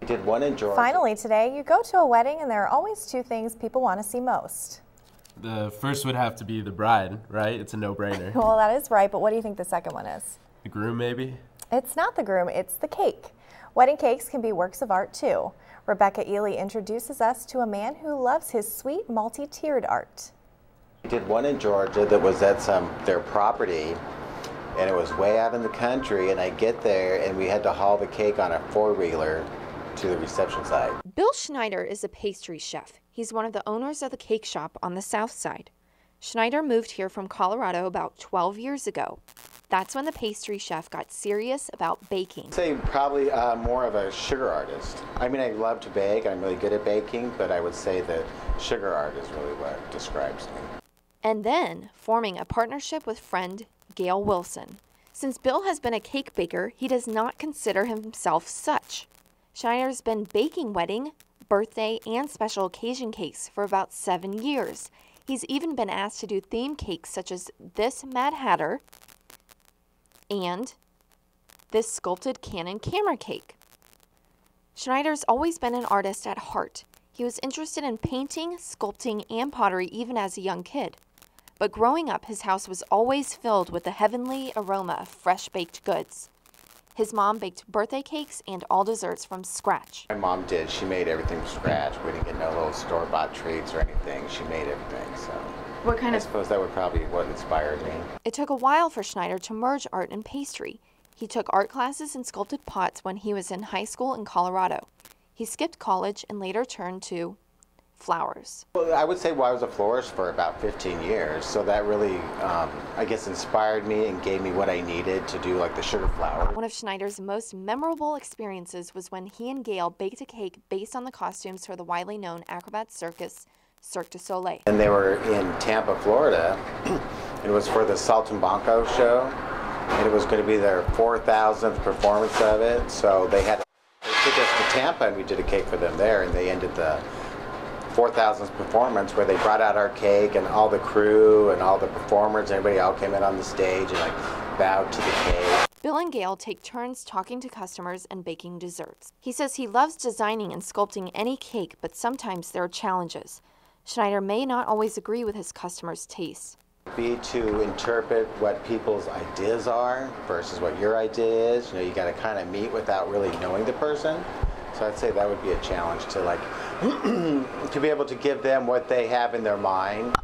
We did one in Georgia. Finally today, you go to a wedding and there are always two things people want to see most. The first would have to be the bride, right? It's a no-brainer. Well, that is right, but what do you think the second one is? The groom, maybe? It's not the groom, it's the cake. Wedding cakes can be works of art too. Rebecca Ely introduces us to a man who loves his sweet multi-tiered art. We did one in Georgia that was at their property, and it was way out in the country, and I get there and we had to haul the cake on a four-wheeler to the reception site. Bill Schneider is a pastry chef. He's one of the owners of the cake shop on the south side. Schneider moved here from Colorado about 12 years ago. That's when the pastry chef got serious about baking. I'd say probably more of a sugar artist. I mean, I love to bake, I'm really good at baking, but I would say that sugar art is really what describes me. And then forming a partnership with friend Gail Wilson. Since Bill has been a cake baker, he does not consider himself such. Schneider's been baking wedding, birthday, and special occasion cakes for about 7 years. He's even been asked to do theme cakes such as this Mad Hatter and this sculpted Canon camera cake. Schneider's always been an artist at heart. He was interested in painting, sculpting, and pottery even as a young kid. But growing up, his house was always filled with the heavenly aroma of fresh-baked goods. His mom baked birthday cakes and all desserts from scratch. My mom did. She made everything from scratch. We didn't get no little store-bought treats or anything. She made everything, so I suppose that would probably be what inspired me. It took a while for Schneider to merge art and pastry. He took art classes and sculpted pots when he was in high school in Colorado. He skipped college and later turned to flowers. Well, I would say I was a florist for about 15 years, so that really, I guess, inspired me and gave me what I needed to do, like the sugar flower. One of Schneider's most memorable experiences was when he and Gail baked a cake based on the costumes for the widely known acrobat circus, Cirque du Soleil. And they were in Tampa, Florida. It was for the Saltimbanco show, and it was going to be their 4,000th performance of it, so they took us to Tampa and we did a cake for them there, and they ended the 4,000th performance where they brought out our cake and all the crew and all the performers, everybody all came in on the stage and bowed to the cake. Bill and Gail take turns talking to customers and baking desserts. He says he loves designing and sculpting any cake, but sometimes there are challenges. Schneider may not always agree with his customers' tastes. Be to interpret what people's ideas are versus what your idea is. You know, you got to kind of meet without really knowing the person. So I'd say that would be a challenge to to be able to give them what they have in their mind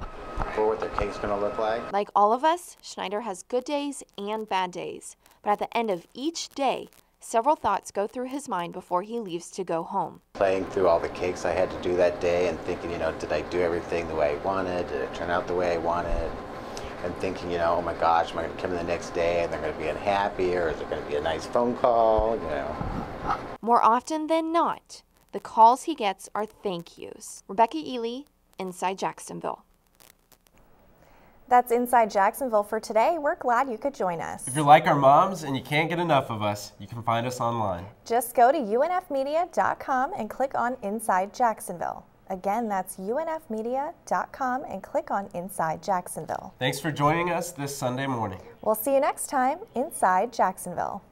for what their cake's going to look like. Like all of us, Schneider has good days and bad days. But at the end of each day, several thoughts go through his mind before he leaves to go home. Playing through all the cakes I had to do that day and thinking, did I do everything the way I wanted? Did it turn out the way I wanted? And thinking, oh my gosh, am I going to come in the next day and they're going to be unhappy, or is it going to be a nice phone call, More often than not, the calls he gets are thank yous. Rebecca Ely, Inside Jacksonville. That's Inside Jacksonville for today. We're glad you could join us. If you're like our moms and you can't get enough of us, you can find us online. Just go to unfmedia.com and click on Inside Jacksonville. Again, that's unfmedia.com and click on Inside Jacksonville. Thanks for joining us this Sunday morning. We'll see you next time, Inside Jacksonville.